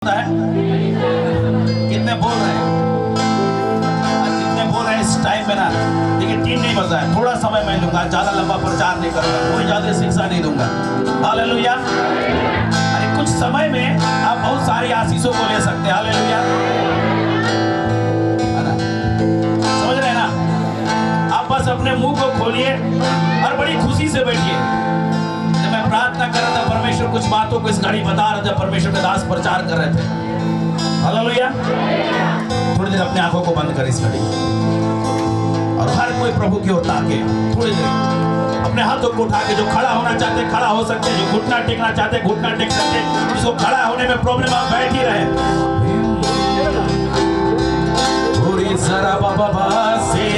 है कितने बोल रहे हैं? कितने बोल रहे हैं इस टाइम में ना? देखिए 3 नहीं बजा है, थोड़ा समय मैं लूंगा, ज्यादा लंबा प्रचार नहीं करूंगा, कोई ज्यादा शिक्षा नहीं दूंगा। हालेलुया। अरे कुछ समय में आप बहुत सारी आशीषों को ले सकते हैं। हालेलुया, है ना? समझ रहे हैं ना? आप बस अपने मुंह को खोलिए और बड़ी खुशी से बैठिए। जब मैं प्रार्थना कर रहा था, परमेश्वर कुछ बातों को इस घड़ी बता रहा था, परमेश्वर के दास प्रचार कर रहे थे। हालेलुया। थोड़ी देर अपने आंखों को बंद कर इस घड़ी और हर कोई प्रभु की ओर ताके थोड़ी देर अपने हाथों को उठा के, जो खड़ा होना चाहते खड़ा हो सकते, जो घुटना टेकना चाहते घुटना टेक सकते, जिसको खड़ा होने में प्रॉब्लम आप बैठ ही रहे। थोड़ी जरा बाबा से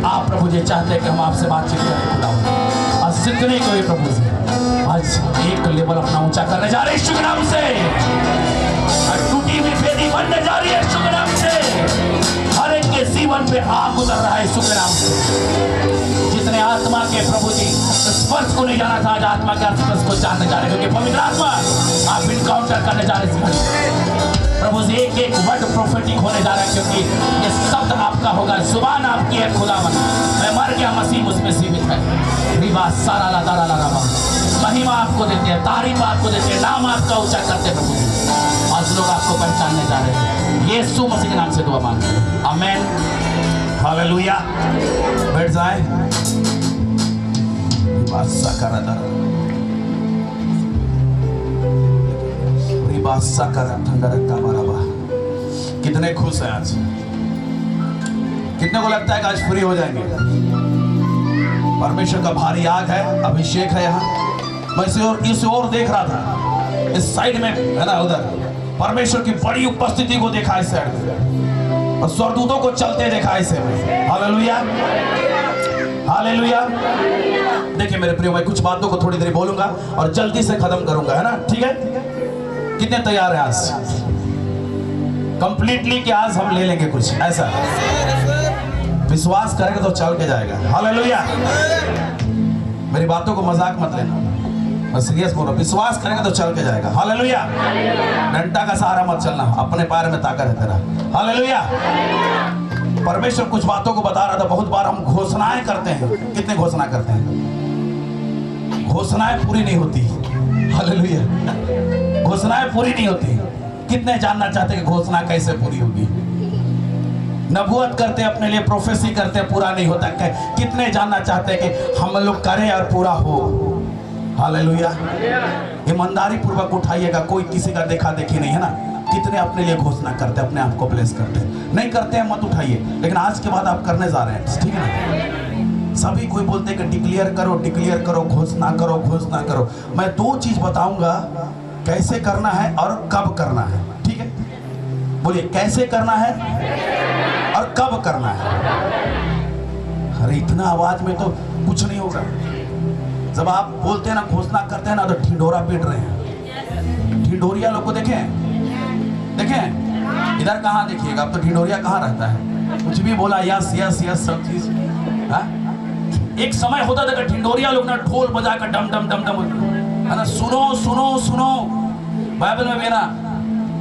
आप प्रभु जी चाहते हैं कि हम आपसे बातचीत करें खुदा और जितने कोई प्रभु जी आज एक लेवल अपना ऊंचा करने जा रहे हैं यीशु के नाम से। टूटी हुई बेदी बनने जा रही है यीशु के नाम से। हर एक के जीवन पे आग उतर रहा है यीशु के नाम से। जितने आत्मा के प्रभु जी स्पर्श को नहीं जाना था आज आत्मा के स्पर्श को जानने जा रहे हैं, क्योंकि पवित्र आत्मा आप इनकाउंटर करने जा रहे हैं प्रभु जी। एक एक वर्ड प्रोफेटिक होने जा रहा है, क्योंकि ये शब्द आपका होगा, जुबान आपकी है खुदावन। मैं मर गया, मसीह मुझमें जीवित है। रिबा सारा ला दारा ला रामा, महिमा आपको देते हैं, तारीफ आपको देते हैं, नाम आपका ऊंचा करते हैं प्रभु जी। आज लोग आपको पहचानने जा रहे हैं, यीशु मसीह के नाम से दुआ मांगते हैं, आमेन, हालेलुया। बैठ जाए। कितने खुश हैं आज? कितने को लगता है कि आज फ्री हो जाएंगे? परमेश्वर का भारी आग है, अभिषेक है यहाँ। मैं इस ओर देख रहा था, इस साइड में है ना, उधर परमेश्वर की बड़ी उपस्थिति को देखा इस साइड में, और स्वर्गदूतों को चलते देखा इसे में। Hallelujah, hallelujah. देखिए मेरे प्रिय भाई, कुछ बातों को थोड़ी देर बोलूंगा और जल्दी से खत्म करूंगा, है ना, ठीक है? कितने तैयार हैं आज कंप्लीटली कि आज हम ले लेंगे कुछ ऐसा? विश्वास करेंगे तो चल के जाएगा। हालेलुया। मेरी बातों को मजाक मत लेना, मैं सीरियस बोल रहा हूं। विश्वास करेंगे तो चल के जाएगा। हालेलुया। डंडा का सहारा मत चलना, अपने पैर में ताकत है तेरा। हालेलुया। परमेश्वर कुछ बातों को बता रहा था। बहुत बार हम घोषणाएं करते हैं, कितने घोषणा करते हैं, घोषणाएं पूरी नहीं होती। हालेलुया। घोषणाएं पूरी नहीं होती। कितने जानना चाहते हैं कि घोषणा कैसे पूरी होगी? नबूवत करते अपने लिए, प्रोफेसी करते, पूरा नहीं होता। कितने जानना चाहते हैं कि हम लोग करें और पूरा हो? हालेलुया। ईमानदारी पूर्वक उठाइएगा, कोई किसी का देखा देखी नहीं है ना। कितने अपने लिए घोषणा करते, अपने आप को ब्लेस करते? नहीं करते हैं मत उठाइए, लेकिन आज के बाद आप करने जा रहे हैं, ठीक है ना? सभी कोई बोलते हैं कि डिक्लेयर करो, डिक्लेयर करो, घोषणा करो, घोषणा करो। मैं दो चीज बताऊंगा, कैसे करना है और कब करना है, ठीक है? बोलिए, कैसे करना है और कब करना है। अरे इतना आवाज में तो कुछ नहीं होगा। जब आप बोलते हैं ना, घोषणा करते हैं ना, तो ढिंडोरा पीट रहे हैं। ढिंडोरिया लोग को देखें, देखें इधर कहाँ देखिएगा, अब तो ढिंडोरिया कहाँ रहता है? कुछ भी बोला यस यस यस सब चीज। एक समय होता था कि ढिंडोरिया लोग ना ढोल बजा कर डम डम डम डम, है ना, सुनो सुनो सुनो। बाइबल में भी ना,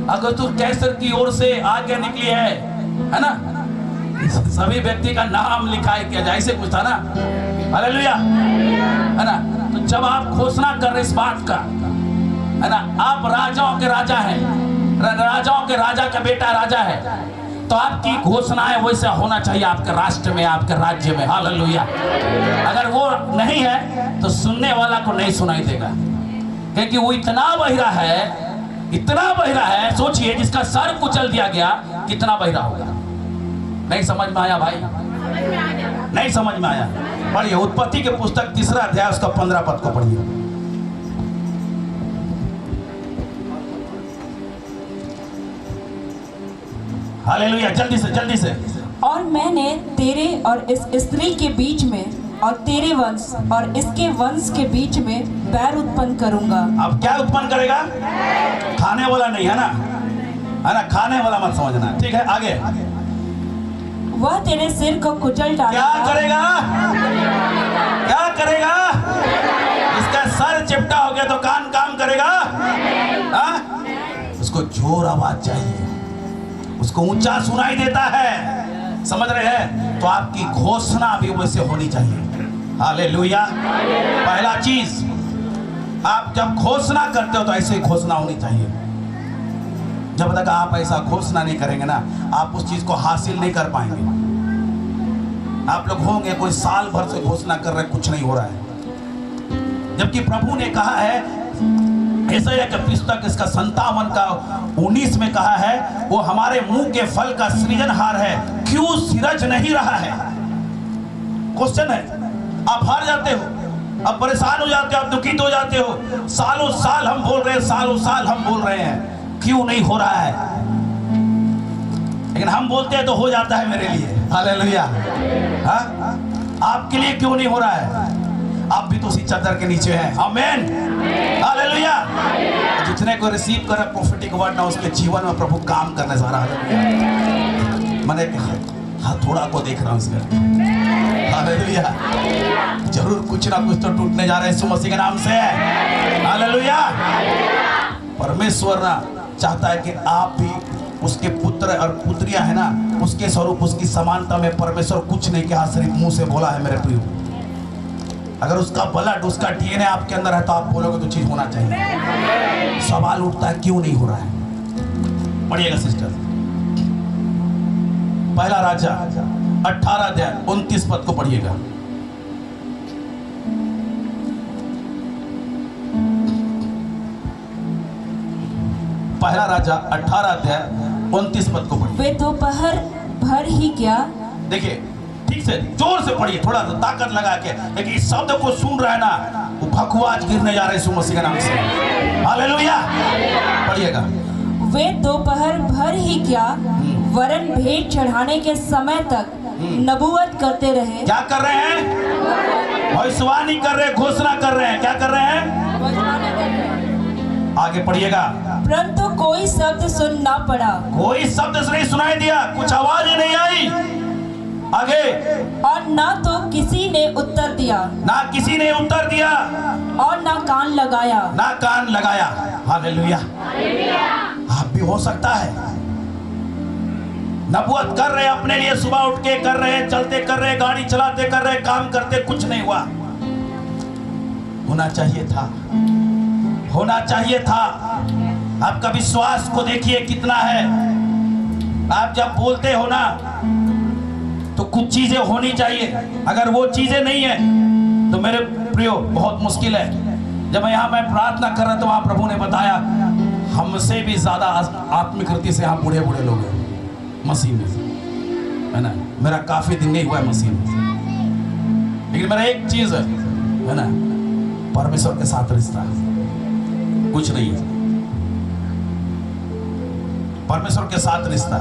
अगर तू कैसर की ओर से आज्ञा निकली है ना, सभी व्यक्ति का नाम लिखाई किया जाए, ऐसे कुछ था ना। हालेलुया, है ना। तो जब आप घोषणा कर रहे इस बात का, है ना, आप राजाओं के राजा हैं, राजाओं के राजा का बेटा राजा है, तो आपकी घोषणाएं वैसे होना चाहिए आपके राष्ट्र में, आपके राज्य में। हालेलुया। अगर वो नहीं है तो सुनने वाला को नहीं सुनाई देगा, क्योंकि वो इतना बहिरा है, इतना बहिरा है। सोचिए, जिसका सर कुचल दिया गया, कितना बहिरा होगा। नहीं समझ में आया भाई? नहीं समझ में आया? पढ़िए उत्पत्ति के पुस्तक 3 अध्याय उसका 15 पद को पढ़िए। हालेलुया, जल्दी से जल्दी से। और मैंने तेरे और इस स्त्री के बीच में और तेरे वंश और इसके वंश के बीच में बैर उत्पन्न करूंगा। अब क्या उत्पन्न करेगा? खाने वाला नहीं, है ना, है ना, खाने वाला मत समझना, ठीक है? आगे। वह तेरे सिर को कुचल डालेगा। क्या करेगा? जोर आवाज चाहिए, उसको ऊंचा सुनाई देता है, समझ रहे हैं? तो आपकी घोषणा भी वैसे होनी चाहिए। हालेलुया। पहला चीज, आप जब घोषणा करते हो तो ऐसे ही घोषणा होनी चाहिए। जब तक आप ऐसा घोषणा नहीं करेंगे ना, आप उस चीज को हासिल नहीं कर पाएंगे। आप लोग होंगे कोई साल भर से घोषणा कर रहे, कुछ नहीं हो रहा है, जबकि प्रभु ने कहा है, यशायाह का पुस्तक इसका 57 का 19 में कहा है, वो हमारे मुंह के फल का सृजनहार है, क्यों सिरज नहीं रहा है? क्वेश्चन है। आप हार जाते हो, आप परेशान हो जाते हो, आप दुखित हो जाते हो, सालों साल हम बोल रहे हैं, सालों साल हम बोल रहे हैं, क्यों नहीं हो रहा है? लेकिन हम बोलते हैं तो हो जाता है मेरे लिए। हालेलुया। हाँ, आपके लिए क्यों नहीं हो रहा है? आप भी तो उसी चादर के नीचे हैं। आमेन। हालेलुया। जितने को रिसीव कर प्रोफेटिक वर्ड ना, उसके जीवन में प्रभु काम करने जा रहा है। मैंने थोड़ा को देख रहा हूँ इसमें। हालेलुया। जरूर कुछ ना कुछ तो टूटने जा रहे हैं यीशु मसीह के नाम से। हालेलुया। परमेश्वर ना चाहता है कि आप भी उसके पुत्र और पुत्रियां है ना, उसके स्वरूप, उसकी समानता में परमेश्वर कुछ नहीं कहा, सिर्फ मुंह से बोला है मेरे प्रियो। अगर उसका ब्लड, उसका डीएनए आपके अंदर है तो आप बोलोगे तो चीज होना चाहिए। सवाल उठता है क्यों नहीं हो रहा है? पढ़िएगा सिस्टर, पहला राजा 18 अध्याय 29 पद को पढ़िएगा। पहला राजा 18 अध्याय 29 पद को पढ़िए। वे दोपहर भर ही क्या, देखिए ठीक से जोर से पढ़िए, थोड़ा सा ताकत लगा के, लेकिन इस शब्द को सुन रहा है ना, वो भगवाज गिरने जा रहे हैं यीशु मसीह के नाम से। हालेलुया। पढ़िएगा। वे दोपहर भर ही क्या, वरन भेंट चढ़ाने के समय तक नबूवत करते रहे। क्या कर रहे हैं? भविष्यवाणी कर रहे हैं, घोषणा कर रहे हैं। क्या कर रहे हैं? आगे पढ़िएगा। परंतु कोई शब्द सुन ना पड़ा, कोई शब्द नहीं सुनाई दिया, कुछ आवाज ही नहीं आई। आगे। और ना तो किसी ने उत्तर दिया, ना किसी ने उत्तर दिया, और ना कान लगाया, ना कान लगाया। हालेलुया। आप भी हो सकता है नबूवत कर रहे, अपने लिए सुबह उठ के कर रहे, चलते कर रहे, गाड़ी चलाते कर रहे, काम करते, कुछ नहीं हुआ। होना चाहिए था, होना चाहिए था। आपका विश्वास को देखिए कितना है। आप जब बोलते हो ना तो कुछ चीजें होनी चाहिए, अगर वो चीजें नहीं है तो मेरे प्रियो बहुत मुश्किल है। जब मैं प्रार्थना कर रहा था, वहां प्रभु ने बताया हमसे भी ज्यादा आत्मिक रीति से यहाँ बूढ़े बूढ़े लोग हैं मसीह में, है ना। मेरा काफी दिन नहीं हुआ है मसीह में, लेकिन मेरा एक चीज है ना, परमेश्वर के साथ रिश्ता, कुछ नहीं है। परमेश्वर के साथ रिश्ता,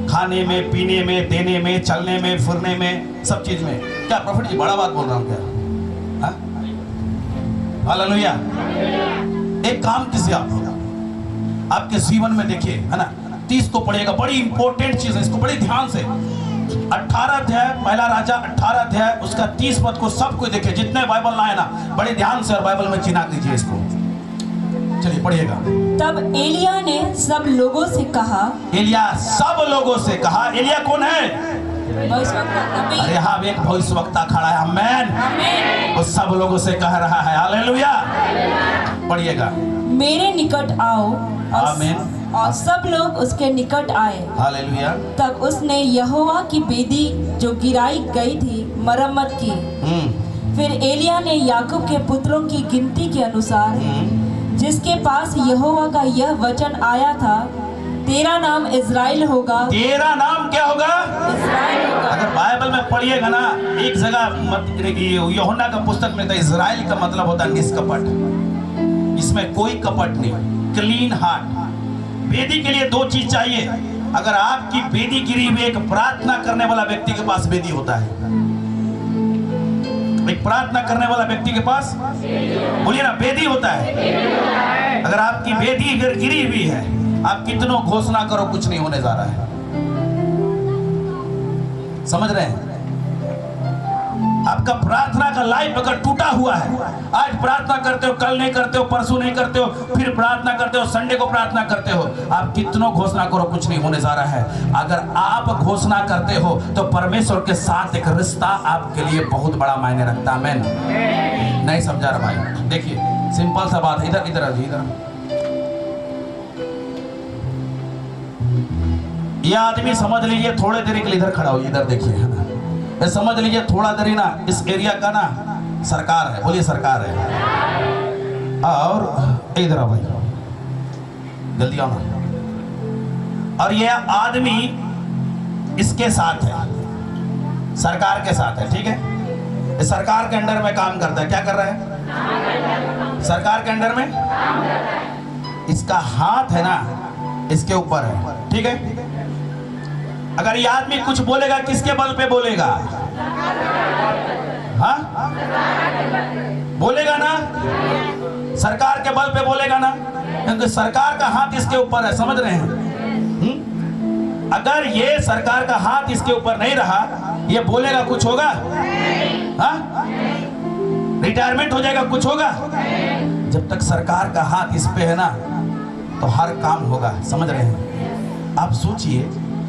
खाने में, पीने में, देने में, चलने में, फिरने में, सब चीज में। क्या प्रॉफिट जी बड़ा बात बोल रहा हूं क्या? हालेलुया। एक काम कीजिए, आप आपके जीवन में देखिए, है ना, 30 को पढ़िएगा, बड़ी इंपॉर्टेंट चीज है, इसको बड़ी ध्यान से। 18 अध्याय, पहला राजा 18 अध्याय उसका 30 पद को सबको देखिए, जितने बाइबल लाए ना बड़े ध्यान से और बाइबल में चिन्हा कीजिए इसको। चलिए पढ़िएगा। तब एलिया ने सब लोगों से कहा, एलिया सब लोगों से कहा। एलिया कौन है? अरे हाँ, एक भविष्यवक्ता खड़ा है। आमेन। वो सब लोगों से कह रहा है। हालेलुया। पढ़िएगा। मेरे निकट आओ। आमीन। और सब लोग उसके निकट आए। हालेलुया। तब उसने यहोवा की वेदी जो गिराई गई थी मरम्मत की। फिर एलिया ने याकूब के पुत्रों की गिनती के अनुसार, जिसके पास यहोवा का यह वचन आया था, तेरा नाम इज़राइल होगा। तेरा नाम क्या होगा? इज़राइल होगा। अगर बाइबल में पढ़िएगा ना, एक जगह यूहन्ना का पुस्तक में था, इज़राइल का मतलब होता है निष्कपट, इसमें कोई कपट नहीं, क्लीन हार्ट। वेदी के लिए दो चीज चाहिए। अगर आपकी वेदी गिरी हुई, एक प्रार्थना करने वाला व्यक्ति के पास वेदी होता है। एक प्रार्थना करने वाला व्यक्ति के पास, बोलिए ना, वेदी होता है। अगर आपकी वेदी गिरी हुई है, आप कितनों घोषणा करो, कुछ नहीं होने जा रहा है। समझ रहे हैं? आपका प्रार्थना का लाइफ अगर टूटा हुआ है, आज प्रार्थना करते हो, कल नहीं करते हो, परसों नहीं करते हो, फिर प्रार्थना करते हो, संडे को प्रार्थना करते हो, आप कितनों घोषणा करो कुछ नहीं होने जा रहा है। अगर आप घोषणा करते हो तो परमेश्वर के साथ एक रिश्ता आपके लिए बहुत बड़ा मायने रखता है। आमीन। नहीं समझा रहा भाई? देखिए सिंपल सा बात है, इधर इधर इधर। ये आदमी समझ लीजिए थोड़े देर के लिए इधर खड़ा हो, इधर देखिए, है ना, ये समझ लीजिए थोड़ा देर ना इस एरिया का ना सरकार है, बोलिए सरकार है। और इधर आओ भाई, जल्दी आओ ना। और ये आदमी इसके साथ है, सरकार के साथ है, ठीक है। ये सरकार के अंडर में काम करता है। क्या कर रहा है? सरकार के अंडर में इसका हाथ है ना इसके ऊपर है, ठीक है। अगर ये आदमी कुछ बोलेगा किसके बल पे बोलेगा? हाँ, बोलेगा ना, सरकार के बल पे बोलेगा ना, क्योंकि सरकार का हाथ इसके ऊपर है। समझ रहे हैं? अगर ये सरकार का हाथ इसके ऊपर नहीं रहा, ये बोलेगा कुछ होगा? हाँ, रिटायरमेंट हो जाएगा, कुछ होगा? जब तक सरकार का हाथ इस पे है ना तो हर काम होगा। समझ रहे हैं? आप सोचिए,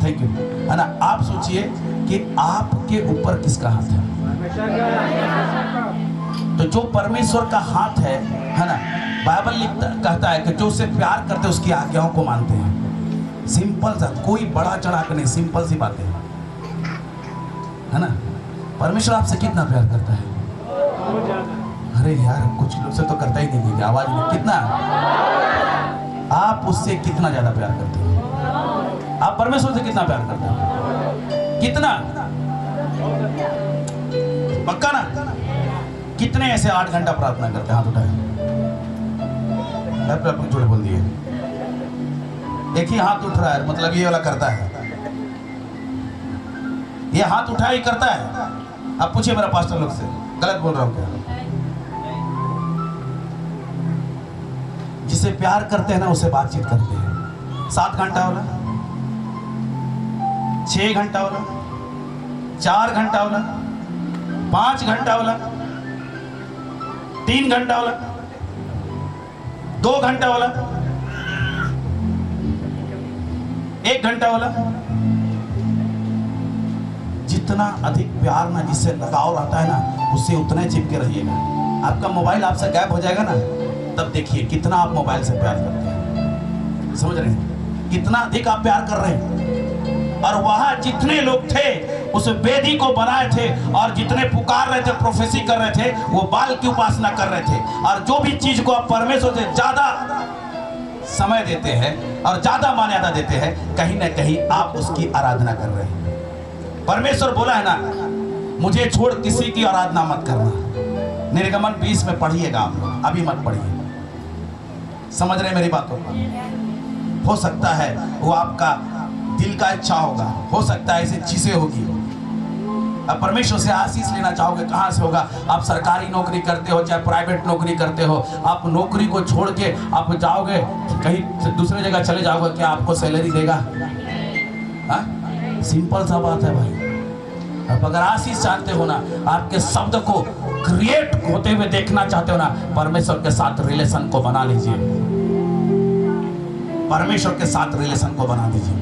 थैंक यू, है ना, आप सोचिए कि आपके ऊपर किसका हाथ है? तो जो परमेश्वर का हाथ है ना, बाइबल कहता है कि जो उसे प्यार करते हैं उसकी आज्ञाओं को मानते हैं। सिंपल सा, कोई बड़ा चढ़ा के नहीं, सिंपल सी बातें है ना। परमेश्वर आपसे कितना प्यार करता है? अरे यार कुछ लोग से तो करता ही नहीं, आवाज नहीं, कितना आप उससे कितना ज्यादा प्यार करते हो? आप परमेश्वर से कितना प्यार करते हो? कितना? पक्का ना? कितने ऐसे 8 घंटा प्रार्थना करते हैं? हाथ उठाए, अपने झूठ बोल दिए। एक ही हाथ उठ रहा है, मतलब ये वाला करता है, ये हाथ उठा ही करता है। आप पूछिए मेरा पास्टर लोग से, गलत बोल रहा हूं क्या? जिसे प्यार करते हैं ना उससे बातचीत करते हैं। 7 घंटा होला, 6 घंटा होला, 4 घंटा होला, 5 घंटा होला, 3 घंटा होला, 2 घंटा होला, 1 घंटा होला। जितना अधिक प्यार ना, जिससे लगाव रहता है ना, उससे उतना ही चिपके रहिएगा। आपका मोबाइल आपसे गायब हो जाएगा ना, तब देखिए कितना आप मोबाइल से प्यार करते हैं। समझ रहे हैं? कितना अधिक आप प्यार कर रहे हैं। और वहां जितने लोग थे उस वेदी को बनाए थे, और जितने पुकार रहे थे, प्रोफेसी कर रहे थे, वो बाल की उपासना कर रहे थे। और जो भी चीज को आप परमेश्वर से ज्यादा समय देते हैं और ज्यादा मान्यता देते हैं, कहीं ना कहीं आप उसकी आराधना कर रहे हैं। परमेश्वर बोला है ना, मुझे छोड़ किसी की आराधना मत करना। निर्गमन 20 में पढ़िएगा आप लोग, अभी मत पढ़िए। समझ रहे मेरी बातों को? हो सकता है वो आपका दिल का इच्छा होगा, हो सकता है ऐसी चीजें होगी। अब परमेश्वर से आशीष लेना चाहोगे, कहाँ से होगा? आप सरकारी नौकरी करते हो चाहे प्राइवेट नौकरी करते हो, आप नौकरी को छोड़ के आप जाओगे कहीं दूसरे जगह चले जाओगे, क्या आपको सैलरी देगा? हाँ, सिंपल सा बात है भाई। अब अगर आशीष चाहते हो ना, आपके शब्द को क्रिएट होते हुए देखना चाहते हो ना, परमेश्वर के साथ रिलेशन को बना लीजिए। परमेश्वर के साथ रिलेशन को बना दीजिए,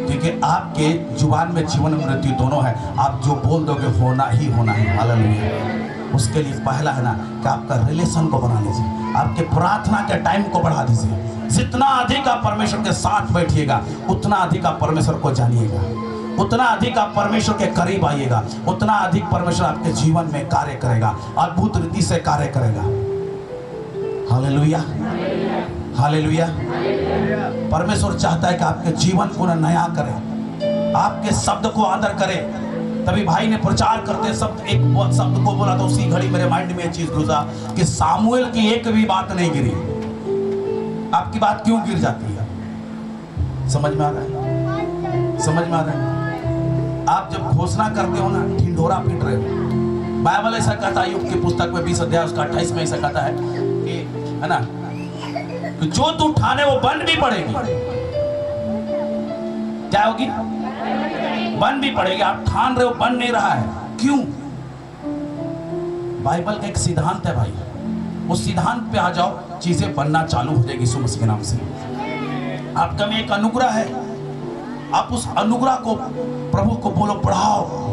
क्योंकि आपके जुबान में जीवन मृत्यु दोनों है। आप जो बोल दोगे होना ही होना है। हालेलुया। उसके लिए पहला है ना कि आपका रिलेशन को बना लीजिए, आपके प्रार्थना के टाइम को बढ़ा दीजिए। जितना अधिक आप परमेश्वर के साथ बैठिएगा, उतना अधिक आप परमेश्वर को जानिएगा, उतना अधिक आप परमेश्वर के करीब आइएगा, उतना अधिक परमेश्वर आपके जीवन में कार्य करेगा, अद्भुत रीति से कार्य करेगा। Hallelujah, hallelujah. परमेश्वर चाहता है कि आपके जीवन को नया करे, आपके शब्द को आदर करे। तभी भाई ने प्रचार करते शब्द एक शब्द को बोला तो उसी घड़ी मेरे माइंड में एक चीज घुसा कि सामुएल की एक भी बात नहीं गिरी। आपकी बात क्यों गिर जाती है? समझ में आ रहा है? समझ में आ रहा है? आप जब घोषणा करते हो ना, ढिंढोरा पीट रहे हो। बाइबल ऐसा कहता है, यूब की पुस्तक में 20 अध्याय उसका 28 में ऐसा कहता है कि, है ना, तो जो तू ठाने वो बन भी पड़ेगी। क्या होगी? बन भी पड़ेगी। आप ठान रहे हो, बन नहीं रहा है। क्यों? बाइबल का एक सिद्धांत है भाई, उस सिद्धांत पे आ जाओ, चीजें बनना चालू हो जाएगी यीशु मसीह के नाम से। आपका में एक अनुग्रह है, आप उस अनुग्रह को प्रभु को बोलो, बढ़ाओ।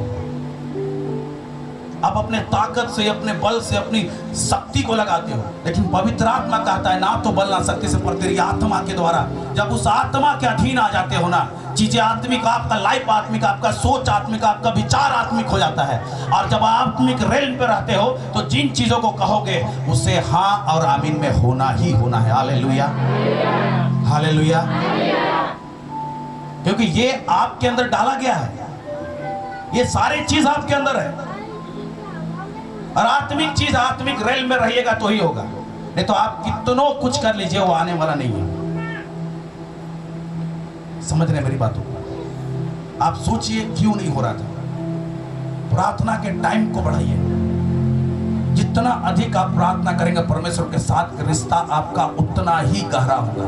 आप अपने ताकत से, अपने बल से, अपनी शक्ति को लगाते हो, लेकिन पवित्र आत्मा कहता है ना तो बल ना शक्ति से, पर तेरी आत्मा के द्वारा। जब उस आत्मा के अधीन आ जाते हो ना, चीजें आत्मिक, आपका लाइफ आत्मिक, आपका सोच आत्मिक, आपका विचार आत्मिक हो जाता है। और जब आत्मिक रेल पे रहते हो तो जिन चीजों को कहोगे उसे हाँ और आमीन में होना ही होना है। Hallelujah, hallelujah. क्योंकि ये आपके अंदर डाला गया है, ये सारी चीज आपके अंदर है। और आत्मिक चीज आत्मिक रेल में रहिएगा तो ही होगा, नहीं तो आप कितनों कुछ कर लीजिए वो आने वाला नहीं है। समझ रहे मेरी बातों को? आप सोचिए क्यों नहीं हो रहा था। प्रार्थना के टाइम को बढ़ाइए। जितना अधिक आप प्रार्थना करेंगे परमेश्वर के साथ, रिश्ता आपका उतना ही गहरा होगा,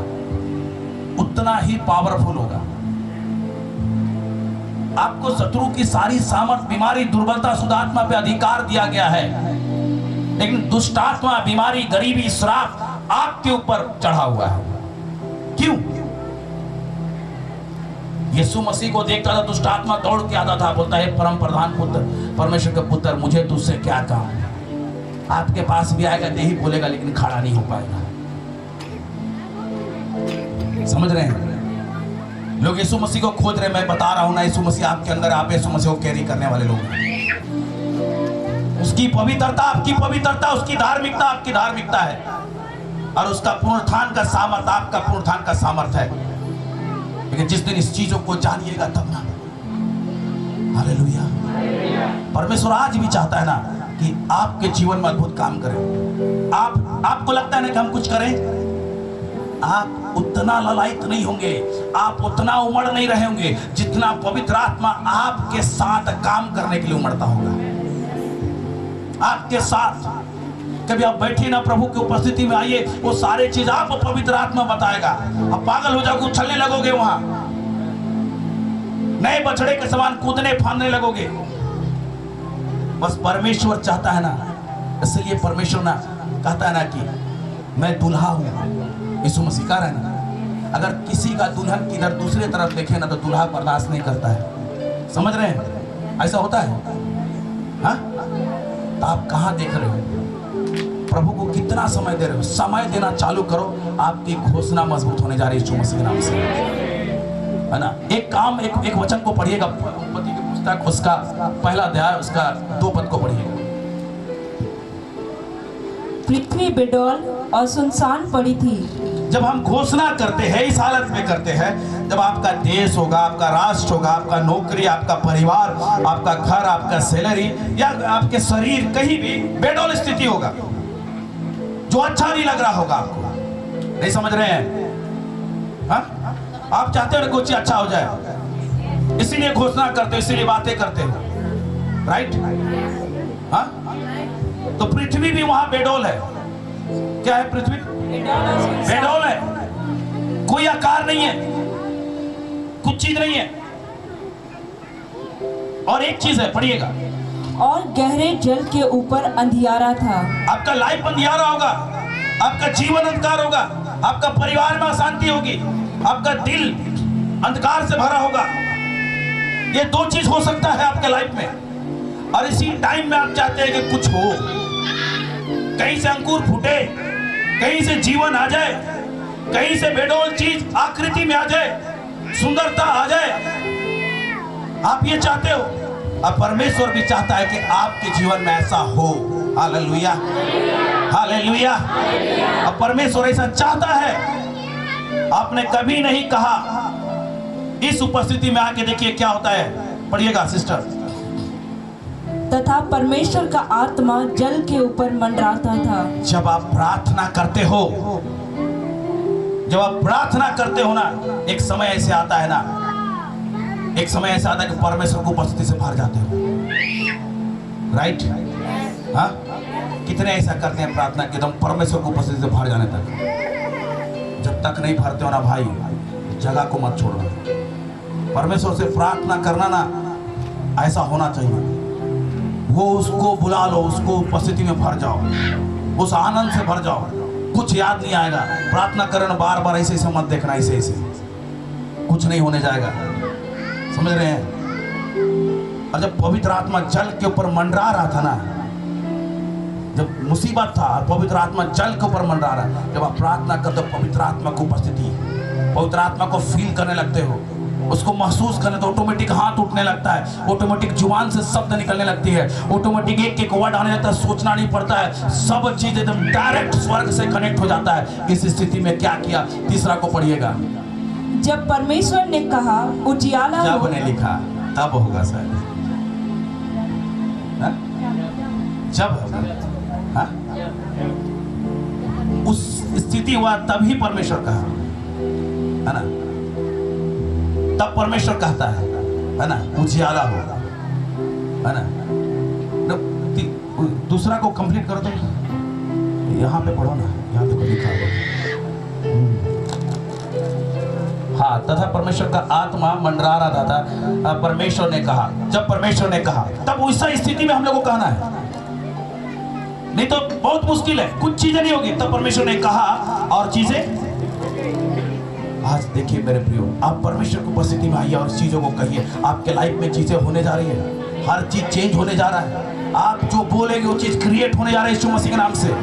उतना ही पावरफुल होगा। आपको शत्रु की सारी सामर्थ, बीमारी, दुर्बलता, शुद्धात्मा पे अधिकार दिया गया है, लेकिन दुष्टात्मा, बीमारी, गरीबी, श्राप आपके ऊपर चढ़ा हुआ है। क्यों? यीशु मसीह को देखता था, दुष्टात्मा दौड़ के आता था, बोलता है परम प्रधान पुत्र, परमेश्वर के पुत्र, मुझे तुझसे क्या काम। आपके पास भी आएगा, यही बोलेगा, लेकिन खड़ा नहीं हो पाएगा। समझ रहे हैं? लोग यीशु मसीह को खोज रहे, मैं बता रहा हूं ना, यीशु मसीह आपके अंदर, आप यीशु मसीह को कैरी करने वाले लोग हैं। उसकी पवित्रता आपकी पवित्रता, उसकी धार्मिकता आपकी धार्मिकता है, और उसका पुनरुत्थान का सामर्थ आपका पुनरुत्थान का सामर्थ है। लेकिन जिस दिन इस चीजों को जानिएगा तब ना। हालेलुया। परमेश्वर आज भी चाहता है ना कि आपके जीवन में अद्भुत काम करें। आपको लगता है ना कि हम कुछ करें, आप उतना ललायित नहीं होंगे, आप उतना उमड़ नहीं रहे होंगे जितना पवित्र आत्मा आपके साथ काम करने के लिए उमड़ता होगा। आपके साथ कभी आप बैठिए ना, प्रभु की उपस्थिति में आइए, वो सारे चीज आप पवित्र आत्मा बताएगा। आप पागल हो जाओगे, उछलने लगोगे, वहां नए बछड़े के समान कूदने फांदने लगोगे। बस परमेश्वर चाहता है ना, इसलिए परमेश्वर ना कहता है ना कि मैं दुल्हा हूं। यीशु मसीह कह रहे हैं ना, अगर किसी का दुल्हन किधर दूसरे तरफ देखे ना तो दुल्हा बर्दाश्त नहीं करता है। समझ रहे हैं? ऐसा होता है। हाँ, तो आप कहां देख रहे हो? प्रभु को कितना समय दे रहे हो? समय देना चालू करो, आपकी घोषणा मजबूत होने जा रही है यीशु मसीह के नाम से, है ना। एक वचन को पढ़िएगा, उत्पत्ति की पुस्तक, उसका पहला अध्याय, उसका 2 पद को पढ़िएगा। पृथ्वी बेडौल और सुनसान पड़ी थी। जब हम घोषणा करते हैं, इस हालत में करते हैं, जब आपका देश होगा, आपका राष्ट्र होगा, आपका नौकरी, आपका परिवार, आपका घर, आपका सैलरी, या आपके शरीर कहीं भी बेडौल स्थिति होगा, जो अच्छा नहीं लग रहा होगा आपको। नहीं समझ रहे हैं? हाँ, आप चाहते हो कुछ अच्छा हो जाए, इसीलिए घोषणा करते हो, इसीलिए बातें करते हो, राइट? हाँ, तो पृथ्वी भी वहां बेडौल है। क्या है पृथ्वी? बेडौल है, कोई आकार नहीं है, कुछ चीज नहीं है। और एक चीज है, पढ़िएगा, और गहरे जल के ऊपर अंधियारा था। आपका लाइफ अंधियारा होगा, आपका जीवन अंधकार होगा, आपका परिवार में अशांति होगी, आपका दिल अंधकार से भरा होगा। ये 2 चीज हो सकता है आपके लाइफ में। और इसी टाइम में आप चाहते हैं कि कुछ हो, कहीं से अंकुर फूटे, कहीं से जीवन आ जाए, कहीं से बेडौल चीज आकृति में आ जाए, सुंदरता आ जाए। आप ये चाहते हो, और परमेश्वर भी चाहता है कि आपके जीवन में ऐसा हो। Hallelujah, hallelujah. अब परमेश्वर ऐसा चाहता है। आपने कभी नहीं कहा, इस उपस्थिति में आके देखिए क्या होता है। पढ़िएगा सिस्टर। तथा परमेश्वर का आत्मा जल के ऊपर मंडराता था। जब आप प्रार्थना करते हो, जब आप प्रार्थना करते हो ना, एक समय ऐसे आता है ना, एक समय ऐसा आता है कि परमेश्वर को उपस्थिति से भर जाते हो, राइट? हाँ, कितने ऐसा करते हैं प्रार्थना के दम परमेश्वर को उपस्थिति से भर जाने तक। जब तक नहीं भरते हो ना भाई, जगह को मत छोड़ना। परमेश्वर से प्रार्थना करना ना, ऐसा होना चाहिए। वो उसको बुला लो, उसको उपस्थिति में भर जाओ, उस आनंद से भर जाओ। कुछ याद नहीं आएगा। प्रार्थना करना बार बार ऐसे ऐसे मत देखना, ऐसे ऐसे कुछ नहीं होने जाएगा। समझ रहे हैं? और जब पवित्र आत्मा जल के ऊपर मंडरा रहा था ना, जब मुसीबत था, पवित्र आत्मा जल के ऊपर मंडरा रहा, जब आप प्रार्थना करते हो पवित्र आत्मा की उपस्थिति, पवित्र आत्मा को फील करने लगते हो, उसको महसूस करने तो ऑटोमेटिक हाथ उठने लगता है, ऑटोमेटिक जुबान से शब्द निकलने लगती है, ऑटोमेटिक एक एक वर्ड आने लगता है, सोचना नहीं पड़ता है, सब चीज एकदम डायरेक्ट स्वर्ग से कनेक्ट हो जाता है। इस स्थिति में क्या किया? तीसरा को पढ़िएगा। जब परमेश्वर ने कहा उजियाला जब हो, ने लिखा तब होगा शायद, हाँ? जब होगा, हाँ? उस स्थिति हुआ तभी परमेश्वर कहा, है ना? तब परमेश्वर कहता है ना, उजियाला हो, है ना? दूसरा को कंप्लीट कर दो, यहाँ पे पढ़ो ना, यहाँ देखो लिखा हुआ। हाँ, तथा परमेश्वर का आत्मा मंडरा रहा था। परमेश्वर ने कहा, जब परमेश्वर ने कहा, तब उस स्थिति में हम लोग को कहना है, नहीं तो बहुत मुश्किल है, कुछ चीजें नहीं होगी। तब परमेश्वर ने कहा और चीजें। आज देखिए मेरे प्रियो, आप परमेश्वर की उपस्थिति में आइए और चीजों को कहिए। आपके लाइफ में चीजें होने जा रही है, हर चीज चेंज होने जा रहा है। आप जो बोलेंगे वो चीज क्रिएट होने जा रहा है यीशु मसीह के नाम से।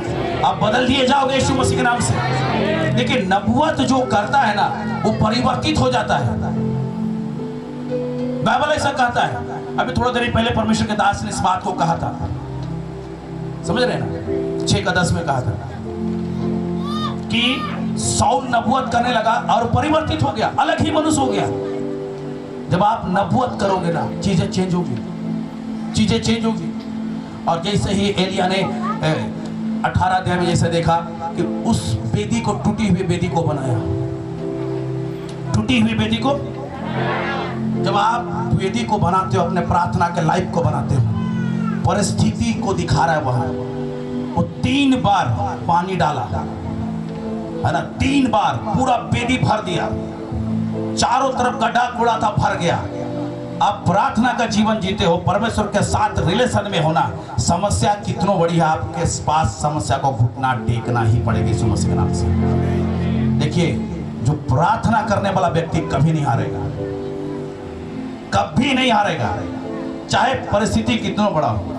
आप बदल दिए जाओगे यीशु मसीह के नाम से। देखिए, नबूवत जो करता है ना, वो परिवर्तित हो जाता है। बाइबल ऐसा कहता है। अभी थोड़ा देर पहले परमेश्वर के दास ने इस बात को कहा था, समझ रहे ना, 6:10 में कहा था कि साउल नबूवत करने लगा और परिवर्तित हो गया, अलग ही मनुष्य हो गया। जब आप नबूवत करोगे ना, चीजें चेंज होगी, चीजें चेंज होगी। और जैसे ही एलिया ने 18 अध्याय में जैसे देखा कि उस वेदी को, टूटी हुई वेदी को बनाया, टूटी हुई वेदी को। जब आप वेदी को बनाते हो, अपने प्रार्थना के लाइफ को बनाते हो, परिस्थिति को दिखा रहा है वहां। वो 3 बार पानी डाला, है ना, 3 बार पूरा वेदी भर दिया, चारों तरफ गड्ढा कूड़ा था, भर गया। आप प्रार्थना का जीवन जीते हो, परमेश्वर के साथ रिलेशन में होना, समस्या कितनो बड़ी है, आपके पास समस्या को घुटना टेकना ही पड़ेगा यीशु मसीह के नाम से। देखिए, जो प्रार्थना करने वाला व्यक्ति कभी नहीं हारेगा, कभी नहीं हारेगा, चाहे परिस्थिति कितना बड़ा हो।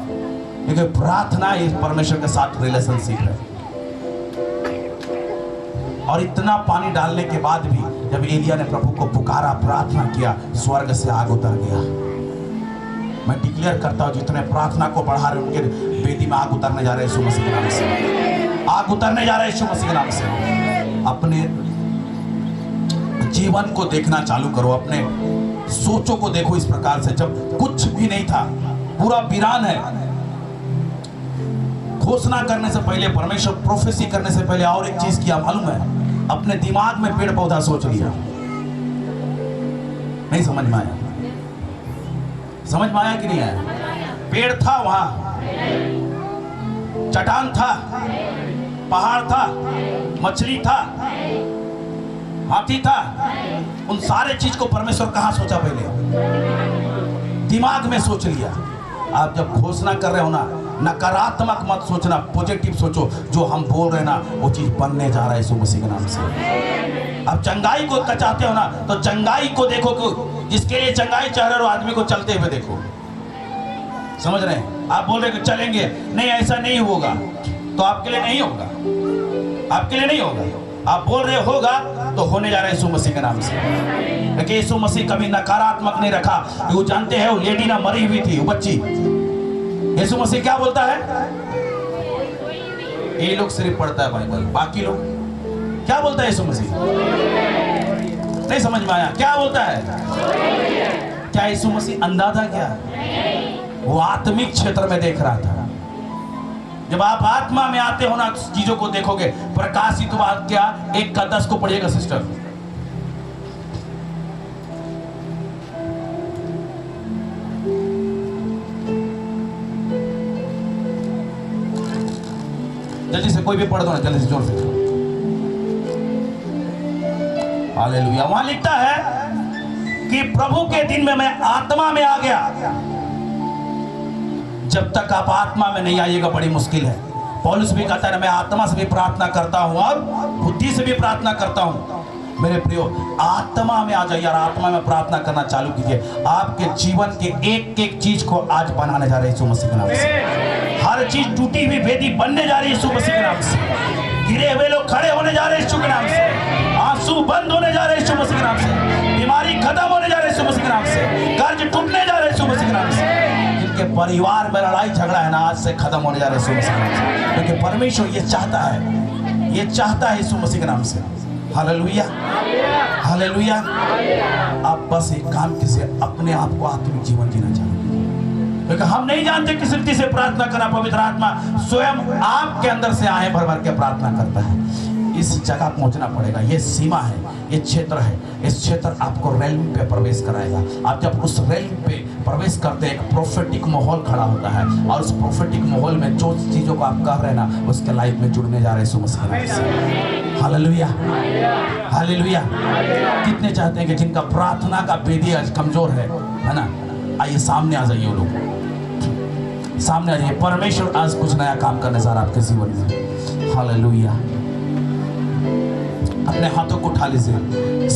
क्योंकि प्रार्थना इस परमेश्वर के साथ रिलेशनशिप है। और इतना पानी डालने के बाद भी जब एलिया ने प्रभु को पुकारा, प्रार्थना किया, स्वर्ग से आग उतर गया। मैं डिक्लेयर करता हूं, जितने प्रार्थना को बढ़ा रहे उनके वेदी में आग उतरने जा रहे हैं यीशु मसीह के नाम से। आग उतरने जा रहे हैं यीशु मसीह के नाम से। अपने जीवन को देखना चालू करो, अपने सोचों को देखो इस प्रकार से। जब कुछ भी नहीं था, पूरा वीरान है, घोषणा करने से पहले, परमेश्वर प्रोफेसी करने से पहले और एक चीज किया मालूम है, अपने दिमाग में पेड़ पौधा सोच लिया। नहीं समझ में आया? समझ में आया कि नहीं आया? पेड़ था वहां, चट्टान था, पहाड़ था, मछली था, हाथी था, उन सारे चीज को परमेश्वर कहां सोचा? पहले दिमाग में सोच लिया। आप जब घोषणा कर रहे हो ना, नकारात्मक मत सोचना, पॉजिटिव सोचो। जो हम बोल रहे हैं ना, वो चीज बनने जा रहा है यीशु मसीह के नाम से। आप चंगाई को चाहते हो ना, तो चंगाई को देखो, कि जिसके लिए चंगाई चाह रहे हो आदमी को चलते हुए देखो। समझ रहे हैं? आप बोल रहे कि चलेंगे, नहीं ऐसा नहीं होगा, तो आपके लिए नहीं होगा, आपके लिए नहीं होगा। आप बोल रहे होगा, तो होने जा रहा है यीशु मसीह के नाम से। क्योंकि यीशु मसीह कभी नकारात्मक नहीं रखा। वो जानते हैं, वो लेडी ना मरी हुई थी, वो बच्ची। यीशु मसीह क्या बोलता है? ये लोग सिर्फ पढ़ता है बाइबल, बाकी लोग क्या बोलता है यीशु मसीह? नहीं समझ में आया? क्या बोलता है? क्या यीशु मसीह अंधा था क्या? वो आत्मिक क्षेत्र में देख रहा था। जब आप आत्मा में आते हो ना, चीजों को देखोगे। प्रकाशित वाक्य 1:10 को पढ़िएगा सिस्टर। जल्दी से कोई भी पढ़ दो ना, जल्दी से, जोर से। हालेलुया। वहां लिखता है कि प्रभु के दिन में मैं आत्मा में आ गया, जब तक आप आत्मा में नहीं आइएगा बड़ी मुश्किल है। पौलुस भी कहता है मैं आत्मा से भी प्रार्थना करता हूँ और बुद्धि से भी प्रार्थना करता हूँ। मेरे प्रियो, आत्मा में आ जाइए और आत्मा में प्रार्थना करना चालू कीजिए। आपके जीवन के एक एक चीज को आज बनाने जा रहे हैं यीशु मसीह के नाम से। हर चीज टूटी हुई वेदी बनने जा रही है यीशु मसीह के नाम से। गिरे हुए लोग खड़े होने जा रहे हैं यीशु के नाम से। आंसू बंद होने जा रहे हैं यीशु मसीह के नाम से। बीमारी खत्म होने जा रही है यीशु मसीह के नाम से। कर्ज टूटने जा रहे हैं यीशु मसीह के नाम से। जिनके परिवार में लड़ाई झगड़ा है ना, आज से खत्म होने जा रहे हैं यीशु मसीह के नाम से। क्योंकि परमेश्वर ये चाहता है, ये चाहता है यीशु मसीह के नाम से। Hallelujah, hallelujah. आप बस एक काम कीजिए, अपने आप को आत्मिक जीवन जीना चाहिए। क्योंकि हम नहीं जानते किस रीति से प्रार्थना करना। पवित्र आत्मा स्वयं आपके अंदर से आए भर भर के प्रार्थना करता है। इस जगह पहुंचना पड़ेगा। ये सीमा है, ये क्षेत्र है। इस क्षेत्र आपको रेल्म पे प्रवेश कराएगा। आप जब उस रेल्म पे प्रवेश करते हैं, एक प्रोफेटिक माहौल खड़ा होता है और उस प्रोफेटिक माहौल में जो चीजों को आप कर रहे हैं ना, उसके लाइफ में जुड़ने जा रहे हैं यीशु मसीह के नाम से। Hallelujah, hallelujah. कितने चाहते हैं कि जिनका प्रार्थना का वेदी आज कमजोर है ना, आइए सामने आ जाइए। वो लोग सामने आ जाइए। परमेश्वर आज कुछ नया काम करने जा रहा है आपके जीवन में। हालेलुया। अपने हाथों को उठा लीजिए।